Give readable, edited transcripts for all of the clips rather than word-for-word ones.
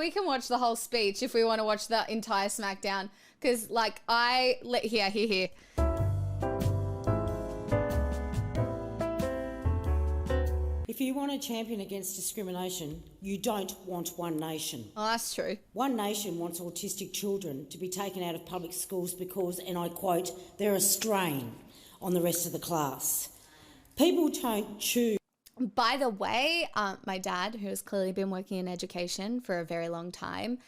we can watch the whole speech if we want to watch the entire SmackDown. Because, like, here. If you want a champion against discrimination, you don't want One Nation. Oh, that's true. One Nation wants autistic children to be taken out of public schools because, and I quote, they're a strain on the rest of the class. People don't choose. By the way, my dad, who has clearly been working in education for a very long time,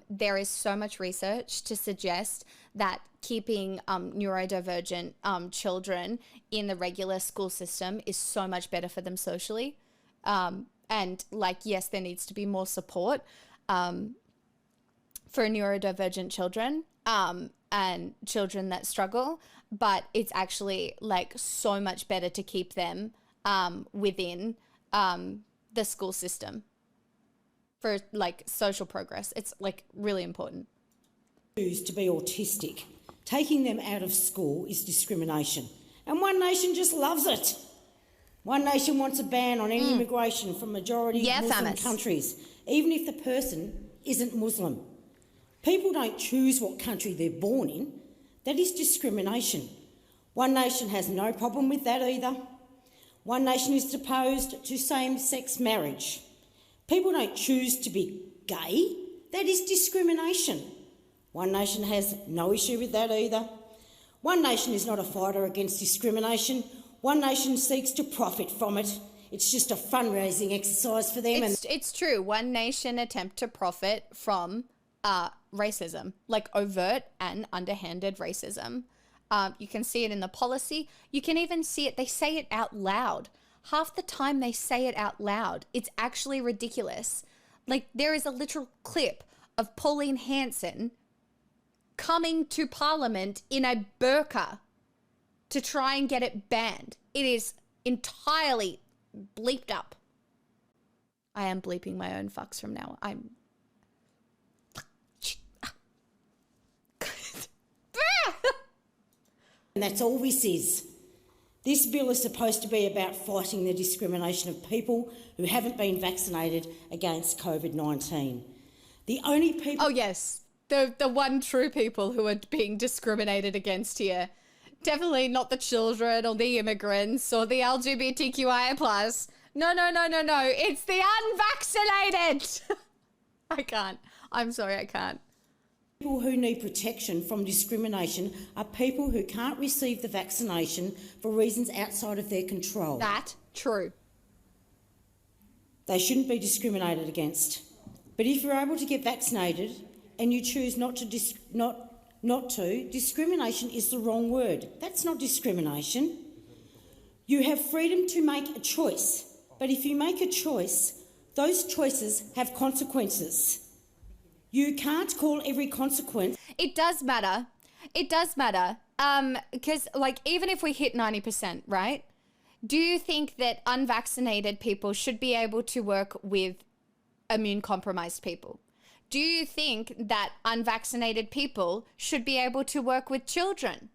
there is so much research to suggest that keeping neurodivergent children in the regular school system is so much better for them socially. And like, yes, there needs to be more support for neurodivergent children and children that struggle, but it's actually like so much better to keep them within the school system for like social progress. It's like really important. Choose to be autistic. Taking them out of school is discrimination. And One Nation just loves it. One Nation wants a ban on any immigration from majority Muslim countries, even if the person isn't Muslim. People don't choose what country they're born in. That is discrimination. One Nation has no problem with that either. One Nation is opposed to same-sex marriage. People don't choose to be gay. That is discrimination. One Nation has no issue with that either. One Nation is not a fighter against discrimination. One Nation seeks to profit from it. It's just a fundraising exercise for them. It's true. One Nation attempt to profit from racism, like overt and underhanded racism. You can see it in the policy. You can even see it. They say it out loud. Half the time they say it out loud. It's actually ridiculous. Like, there is a literal clip of Pauline Hanson coming to Parliament in a burqa to try and get it banned. It is entirely bleeped up. I am bleeping my own fucks from now on. And that's all this is. This bill is supposed to be about fighting the discrimination of people who haven't been vaccinated against COVID-19. The only people... Oh, yes. The one true people who are being discriminated against here. Definitely not the children or the immigrants or the LGBTQIA+. No. It's the unvaccinated. I can't. I'm sorry, I can't. People who need protection from discrimination are people who can't receive the vaccination for reasons outside of their control. That, true. They shouldn't be discriminated against. But if you're able to get vaccinated and you choose not to, discrimination is the wrong word. That's not discrimination. You have freedom to make a choice, but if you make a choice, those choices have consequences. You can't call every consequence... It does matter. It does matter. Because, like, even if we hit 90%, right? Do you think that unvaccinated people should be able to work with immune-compromised people? Do you think that unvaccinated people should be able to work with children?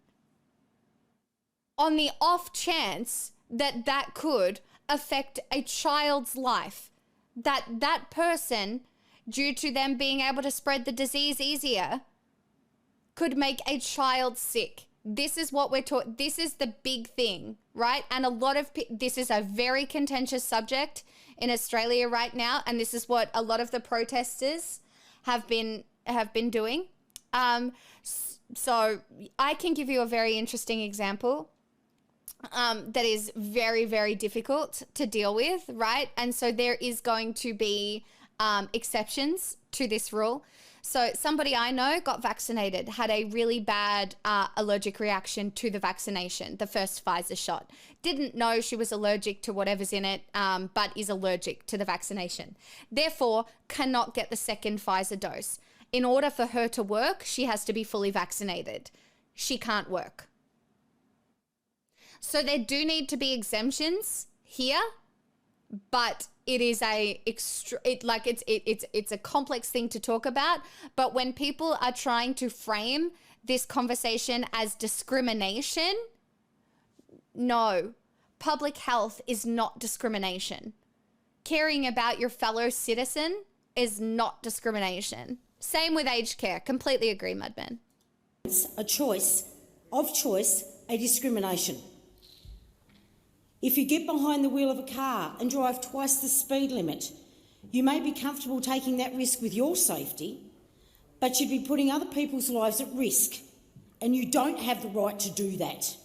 On the off chance that that could affect a child's life, that person, due to them being able to spread the disease easier, could make a child sick. This is what we're talking. This is the big thing, right? And a lot of this is a very contentious subject in Australia right now, and this is what a lot of the protesters have been doing. So I can give you a very interesting example that is very, very difficult to deal with, right? And so there is going to be exceptions to this rule. So somebody I know got vaccinated, had a really bad allergic reaction to the vaccination, the first Pfizer shot. Didn't know she was allergic to whatever's in it, but is allergic to the vaccination. Therefore, cannot get the second Pfizer dose. In order for her to work, she has to be fully vaccinated. She can't work. So there do need to be exemptions here, but it is it's a complex thing to talk about. But when people are trying to frame this conversation as discrimination, no, public health is not discrimination. Caring about your fellow citizen is not discrimination. Same with aged care. Completely agree, Mudman. It's a choice, a discrimination. If you get behind the wheel of a car and drive twice the speed limit, you may be comfortable taking that risk with your safety, but you'd be putting other people's lives at risk, and you don't have the right to do that,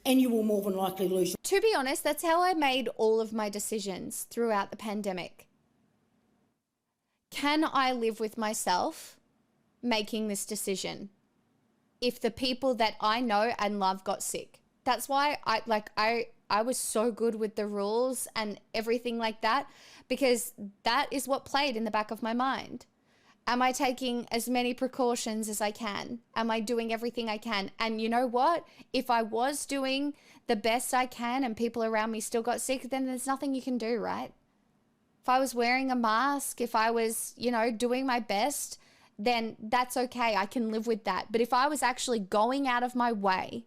and you will more than likely lose. To be honest, that's how I made all of my decisions throughout the pandemic. Can I live with myself making this decision if the people that I know and love got sick? That's why I was so good with the rules and everything like that, because that is what played in the back of my mind. Am I taking as many precautions as I can? Am I doing everything I can? And you know what? If I was doing the best I can and people around me still got sick, then there's nothing you can do, right? If I was wearing a mask, if I was, doing my best, then that's okay. I can live with that. But if I was actually going out of my way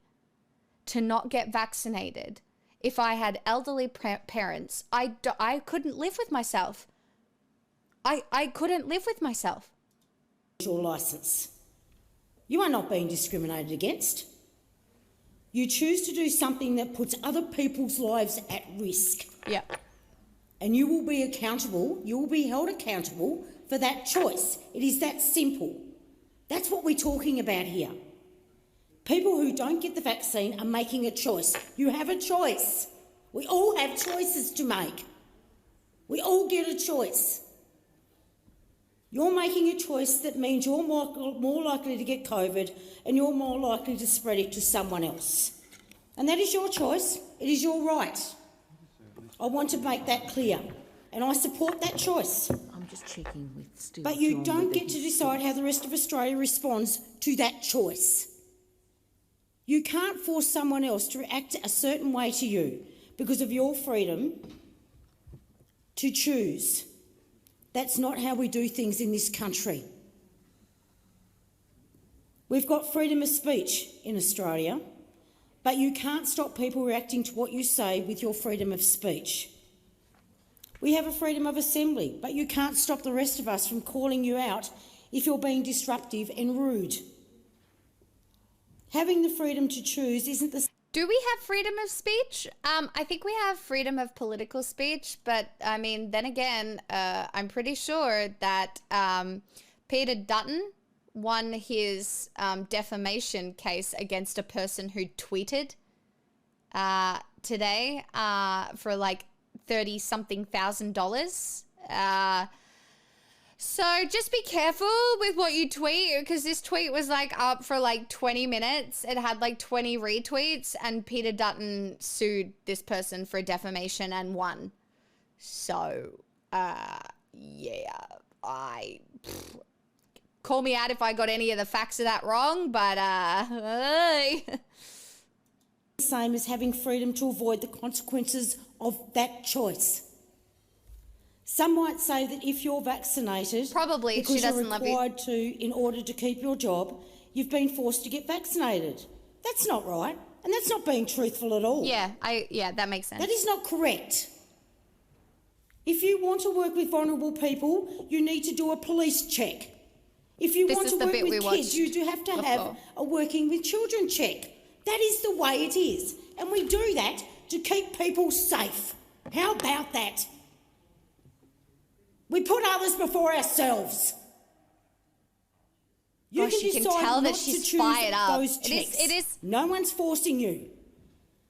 to not get vaccinated, if I had elderly parents, I couldn't live with myself. I couldn't live with myself. Your licence. You are not being discriminated against. You choose to do something that puts other people's lives at risk. Yeah. And you will be accountable, you will be held accountable for that choice. It is that simple. That's what we're talking about here. People who don't get the vaccine are making a choice. You have a choice. We all have choices to make. We all get a choice. You're making a choice that means you're more likely to get COVID and you're more likely to spread it to someone else. And that is your choice. It is your right. I want to make that clear. And I support that choice. I'm just checking with Steve. But you don't get to decide how the rest of Australia responds to that choice. You can't force someone else to act a certain way to you because of your freedom to choose. That's not how we do things in this country. We've got freedom of speech in Australia, but you can't stop people reacting to what you say with your freedom of speech. We have a freedom of assembly, but you can't stop the rest of us from calling you out if you're being disruptive and rude. Having the freedom to choose isn't the... Do we have freedom of speech? I think we have freedom of political speech, but I mean, then again, I'm pretty sure that Peter Dutton won his defamation case against a person who tweeted today for like $30-something thousand. So just be careful with what you tweet, because this tweet was like up for like 20 minutes. It had like 20 retweets, and Peter Dutton sued this person for defamation and won. So, call me out if I got any of the facts of that wrong, but the same as having freedom to avoid the consequences of that choice. Some might say that if you're vaccinated, probably because she doesn't you're love required to, in order to keep your job, you've been forced to get vaccinated. That's not right, and that's not being truthful at all. Yeah, that makes sense. That is not correct. If you want to work with vulnerable people, you need to do a police check. If you want to work with kids, you do have to have a working with children check. That is the way it is, and we do that to keep people safe. How about that? We put others before ourselves. You Gosh, you can tell that she's fired up. Those checks. It is. No one's forcing you.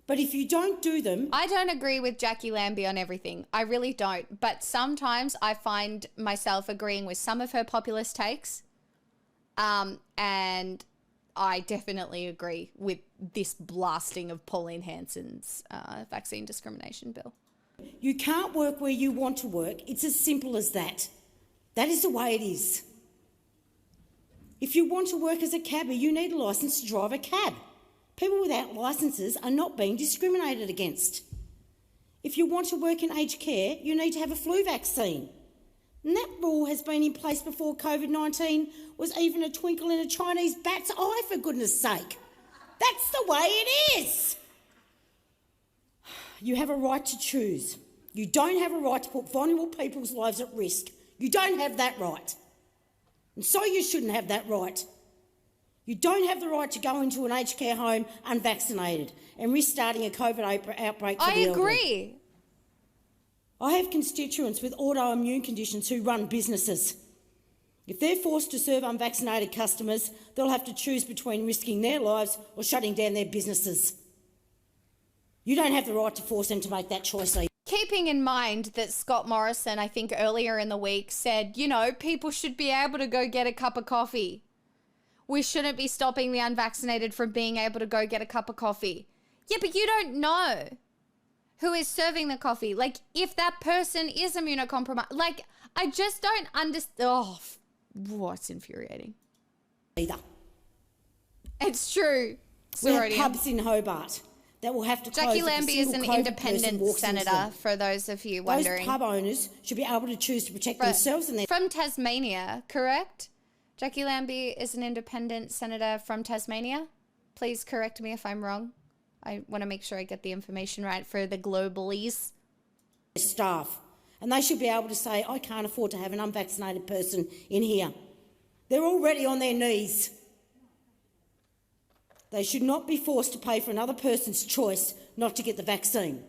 But if you don't do them... I don't agree with Jacqui Lambie on everything. I really don't. But sometimes I find myself agreeing with some of her populist takes. And I definitely agree with this blasting of Pauline Hanson's vaccine discrimination bill. You can't work where you want to work. It's as simple as that. That is the way it is. If you want to work as a cabbie, you need a licence to drive a cab. People without licences are not being discriminated against. If you want to work in aged care, you need to have a flu vaccine. And that rule has been in place before COVID-19 was even a twinkle in a Chinese bat's eye, for goodness sake. That's the way it is. You have a right to choose. You don't have a right to put vulnerable people's lives at risk. You don't have that right. And so you shouldn't have that right. You don't have the right to go into an aged care home unvaccinated and risk starting a COVID outbreak for the elderly. I agree. I have constituents with autoimmune conditions who run businesses. If they're forced to serve unvaccinated customers, they'll have to choose between risking their lives or shutting down their businesses. You don't have the right to force them to make that choice either. Keeping in mind that Scott Morrison, I think earlier in the week, said, you know, people should be able to go get a cup of coffee. We shouldn't be stopping the unvaccinated from being able to go get a cup of coffee. Yeah, but you don't know who is serving the coffee. Like, if that person is immunocompromised. Like, I just don't understand. Oh, what's infuriating. Either. It's true. We have pubs in Hobart that will have to close. Jacqui Lambie is an independent senator, for those of you wondering. Those pub owners should be able to choose to protect themselves and their... From Tasmania, correct? Jacqui Lambie is an independent senator from Tasmania. Please correct me if I'm wrong. I want to make sure I get the information right for the globalies. Staff. And they should be able to say, I can't afford to have an unvaccinated person in here. They're already on their knees. They should not be forced to pay for another person's choice not to get the vaccine.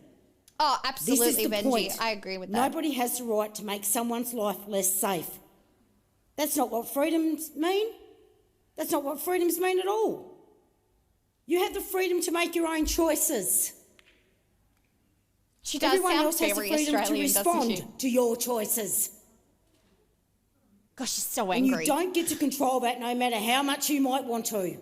Oh, absolutely, this is the Benji. point. I agree with that. Nobody has the right to make someone's life less safe. That's not what freedoms mean. That's not what freedoms mean at all. You have the freedom to make your own choices. She does Everyone sound else has the very freedom Australian, to doesn't she? respond to your choices. Gosh, she's so And angry. you don't get to control that no matter how much you might want to.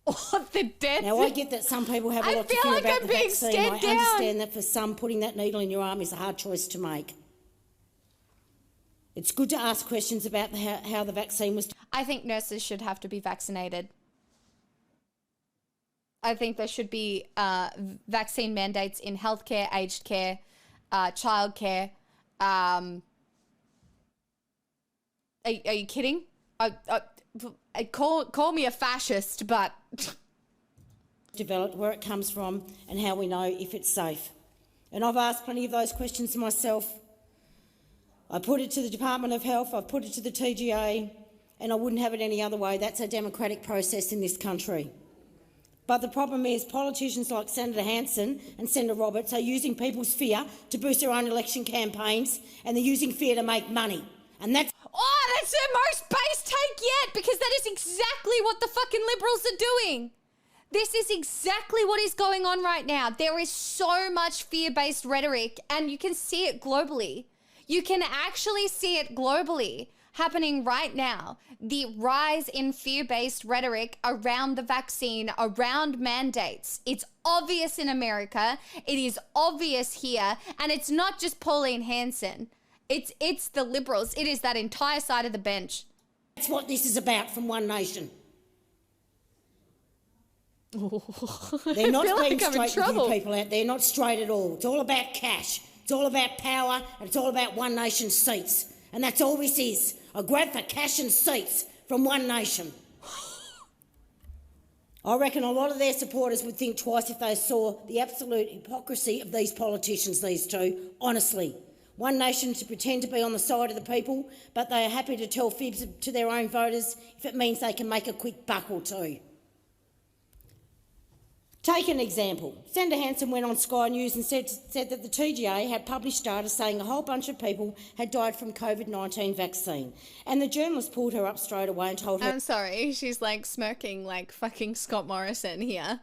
Oh, the death. Now, I get that some people have a lot to feel fear like about I'm the being vaccine. stared I down. understand that for some, putting that needle in your arm is a hard choice to make. It's good to ask questions about how the vaccine was... I think nurses should have to be vaccinated. I think there should be vaccine mandates in healthcare, aged care, childcare. Are you kidding? Call me a fascist, but... developed, where it comes from, and how we know if it's safe. And I've asked plenty of those questions myself. I put it to the Department of Health, I've put it to the TGA, and I wouldn't have it any other way. That's a democratic process in this country. But the problem is politicians like Senator Hanson and Senator Roberts are using people's fear to boost their own election campaigns, and they're using fear to make money. And that's... Oh, that's the most base take yet, because that is exactly what the fucking Liberals are doing. This is exactly what is going on right now. There is so much fear-based rhetoric, and you can see it globally. You can actually see it globally happening right now. The rise in fear-based rhetoric around the vaccine, around mandates. It's obvious in America. It is obvious here. And it's not just Pauline Hanson. It's the Liberals. It is that entire side of the bench. That's what this is about from One Nation. They're not being straight with you people out there, not straight at all. It's all about cash. It's all about power, and it's all about One Nation seats. And that's all this is, a grab for cash and seats from One Nation. I reckon a lot of their supporters would think twice if they saw the absolute hypocrisy of these politicians, these two, honestly. One Nation to pretend to be on the side of the people, but they are happy to tell fibs to their own voters if it means they can make a quick buck or two. Take an example. Senator Hanson went on Sky News and said that the TGA had published data saying a whole bunch of people had died from COVID-19 vaccine. And the journalist pulled her up straight away and told her... I'm sorry, she's like smirking like fucking Scott Morrison here.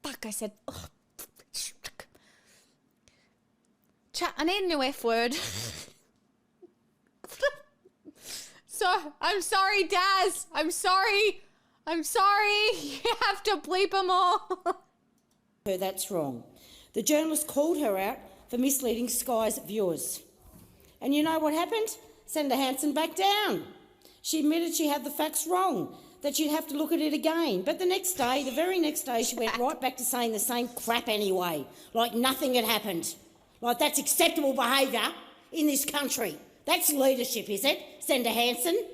Fuck, I said... Ugh. Chat, I need a new F word. So, I'm sorry, Daz. I'm sorry. You have to bleep them all. That's wrong. The journalist called her out for misleading Sky's viewers. And you know what happened? Senator Hanson backed down. She admitted she had the facts wrong, that she'd have to look at it again. But the next day, the very next day, she went right back to saying the same crap anyway, like nothing had happened. Like that's acceptable behaviour in this country. That's leadership, is it, Senator Hanson?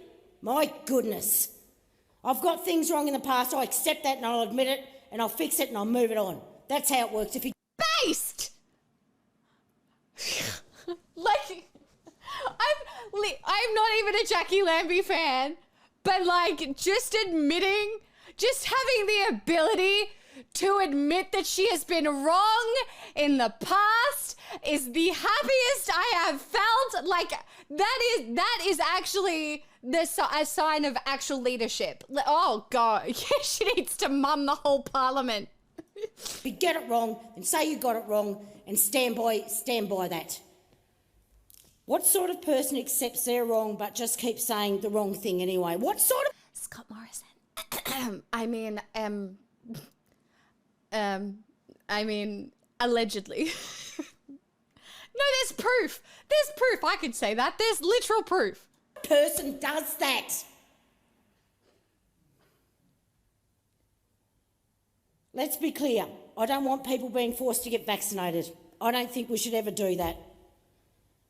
My goodness. I've got things wrong in the past, I accept that and I'll admit it and I'll fix it and I'll move it on. That's how it works. If you... Based! Like, I'm I'm not even a Jacqui Lambie fan, but like just having the ability to admit that she has been wrong in the past is the happiest I have felt. Like that is actually a sign of actual leadership. Oh God, she needs to mum the whole parliament. You get it wrong and say you got it wrong and stand by that. What sort of person accepts they're wrong but just keeps saying the wrong thing anyway? What sort of... Scott Morrison. I mean, allegedly. No, there's proof. There's proof. I could say that. There's literal proof. Person does that. Let's be clear. I don't want people being forced to get vaccinated. I don't think we should ever do that.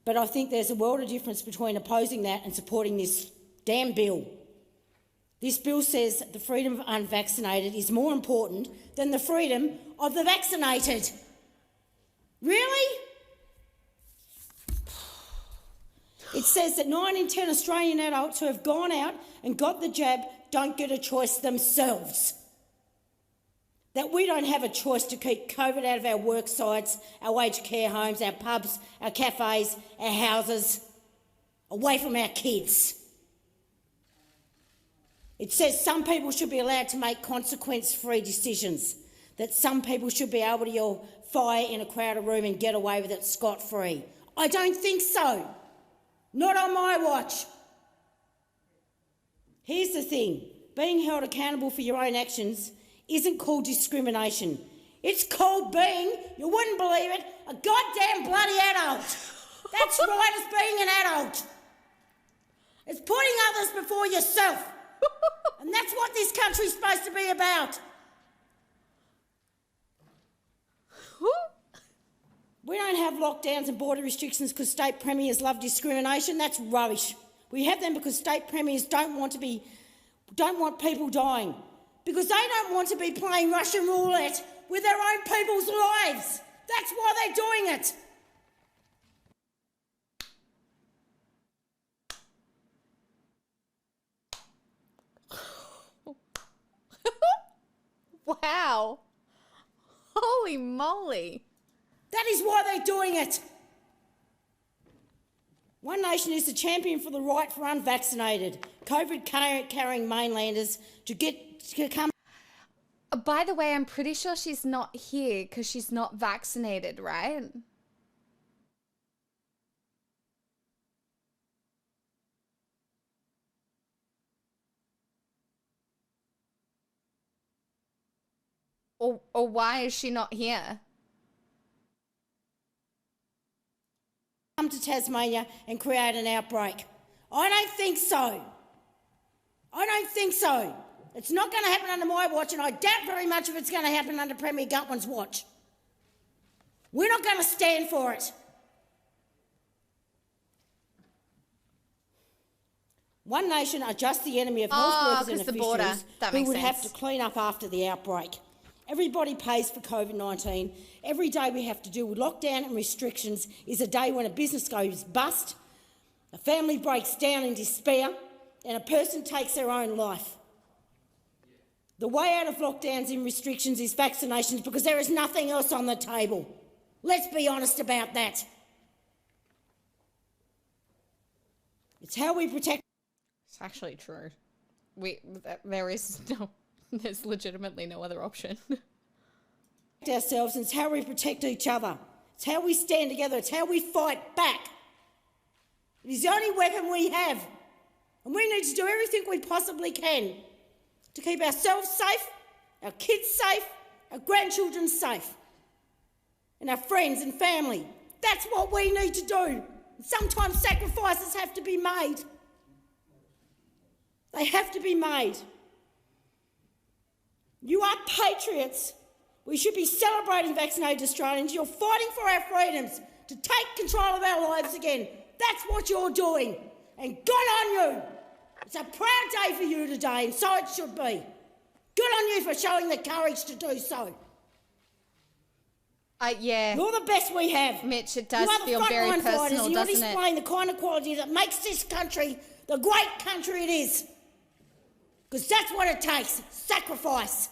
But I think there's a world of difference between opposing that and supporting this damn bill. This bill says that the freedom of unvaccinated is more important than the freedom of the vaccinated. Really? It says that 9 in 10 Australian adults who have gone out and got the jab don't get a choice themselves. That we don't have a choice to keep COVID out of our work sites, our aged care homes, our pubs, our cafes, our houses, away from our kids. It says some people should be allowed to make consequence-free decisions, that some people should be able to yell fire in a crowded room and get away with it scot-free. I don't think so. Not on my watch. Here's the thing. Being held accountable for your own actions isn't called discrimination. It's called being, you wouldn't believe it, a goddamn bloody adult. That's right as being an adult. It's putting others before yourself. And that's what this country's supposed to be about. We don't have lockdowns and border restrictions because state premiers love discrimination. That's rubbish. We have them because state premiers don't want people dying. Because they don't want to be playing Russian roulette with their own people's lives. That's why they're doing it. Wow. Holy moly. That is why they're doing it. One Nation is the champion for the right for unvaccinated, COVID-carrying mainlanders to come. By the way, I'm pretty sure she's not here because she's not vaccinated, right? Or why is she not here? Come to Tasmania and create an outbreak. I don't think so. I don't think so. It's not going to happen under my watch, and I doubt very much if it's going to happen under Premier Gutwin's watch. We're not going to stand for it. One Nation are just the enemy of health workers and officials who would have to clean up after the outbreak. Everybody pays for COVID-19. Every day we have to deal with lockdown and restrictions is a day when a business goes bust, a family breaks down in despair, and a person takes their own life. The way out of lockdowns and restrictions is vaccinations because there is nothing else on the table. Let's be honest about that. It's how we protect... It's actually true. There's legitimately no other option. Ourselves, and it's how we protect each other. It's how we stand together. It's how we fight back. It is the only weapon we have. And we need to do everything we possibly can to keep ourselves safe, our kids safe, our grandchildren safe, and our friends and family. That's what we need to do. And sometimes sacrifices have to be made. They have to be made. You are patriots. We should be celebrating vaccinated Australians. You're fighting for our freedoms, to take control of our lives again. That's what you're doing. And good on you. It's a proud day for you today, and so it should be. Good on you for showing the courage to do so. Yeah, You're the best we have. Mitch, it You does are the feel very frontline fighters, personal, and you're doesn't it? displaying the kind of quality that makes this country the great country it is. Because that's what it takes, sacrifice.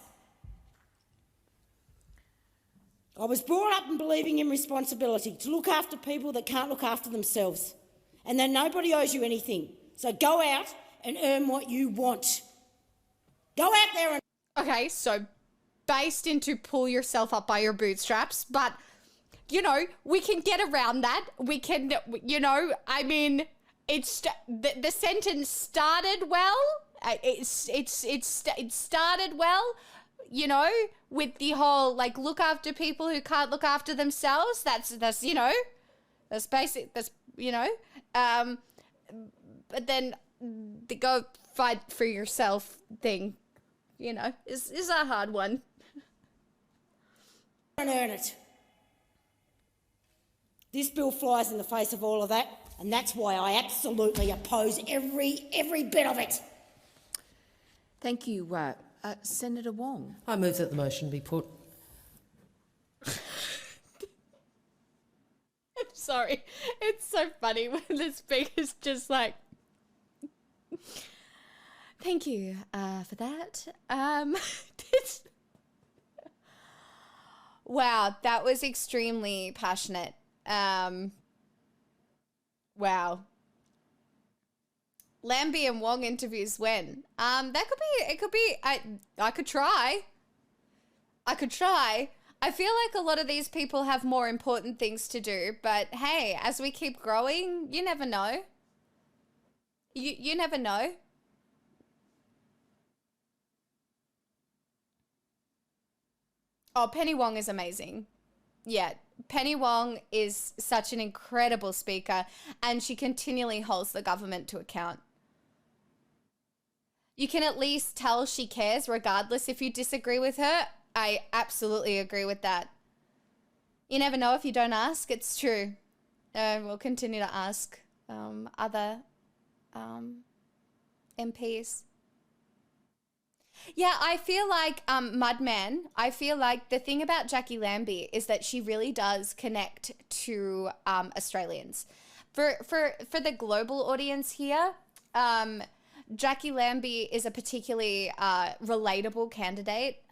I was brought up in believing in responsibility, to look after people that can't look after themselves, and that nobody owes you anything. So go out and earn what you want. Go out there and... Okay, so based into pull yourself up by your bootstraps, but, you know, we can get around that. We can, you know, I mean, the sentence started well. It started well, you know, with the whole, like, look after people who can't look after themselves. That's you know, that's basic, that's, you know, but then the go fight for yourself thing, you know, is a hard one. and earn it. This bill flies in the face of all of that, and that's why I absolutely oppose every bit of it. Thank you, Senator Wong. I move that the motion be put. I'm sorry. It's so funny when the speaker's just like, thank you for that. Wow, that was extremely passionate. Wow. Lambie and Wong interviews when? It could be, I could try. I feel like a lot of these people have more important things to do, but hey, as we keep growing, you never know. You never know. Oh, Penny Wong is amazing. Yeah, Penny Wong is such an incredible speaker, and she continually holds the government to account. You can at least tell she cares regardless if you disagree with her. I absolutely agree with that. You never know if you don't ask. It's true. We'll continue to ask other MPs. Yeah, I feel like Mudman, I feel like the thing about Jacqui Lambie is that she really does connect to Australians. For the global audience here, Jacqui Lambie is a particularly relatable candidate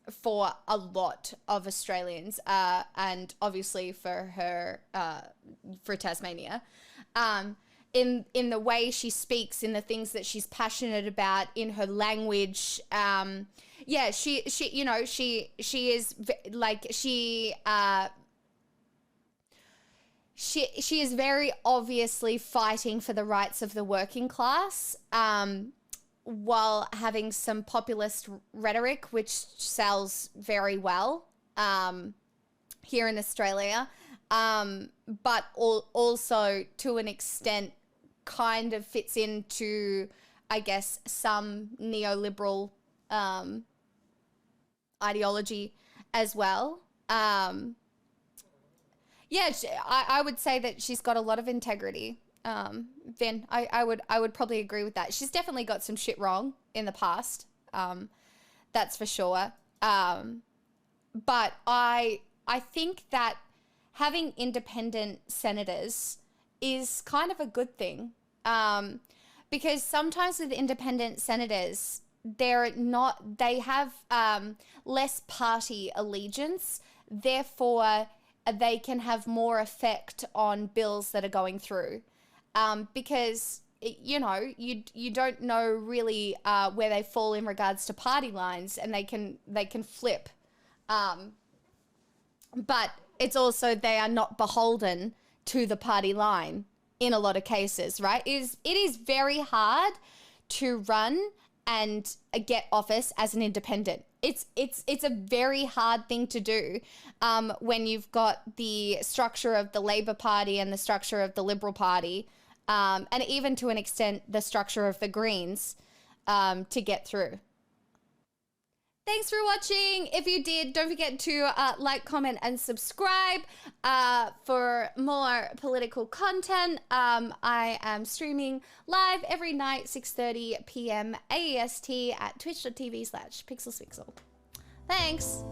for a lot of Australians, and obviously for her, for Tasmania. In the way she speaks, in the things that she's passionate about, in her language. Yeah, she you know, she is like, she is very obviously fighting for the rights of the working class, while having some populist rhetoric, which sells very well here in Australia, but also to an extent kind of fits into, I guess, some neoliberal ideology as well. Yeah, I would say that she's got a lot of integrity. Vin, I would probably agree with that. She's definitely got some shit wrong in the past. That's for sure. But I think that having independent senators is kind of a good thing. Because sometimes with independent senators, they have less party allegiance, therefore they can have more effect on bills that are going through, because you know, you don't know really where they fall in regards to party lines, and they can flip, but it's also they are not beholden to the party line in a lot of cases, right? It is very hard to run and get office as an independent. It's a very hard thing to do when you've got the structure of the Labor Party and the structure of the Liberal Party, and even to an extent the structure of the Greens, to get through. Thanks for watching. If you did, don't forget to like, comment, and subscribe for more political content. I am streaming live every night, 6:30 p.m. AEST at twitch.tv/pixelspixel. Thanks.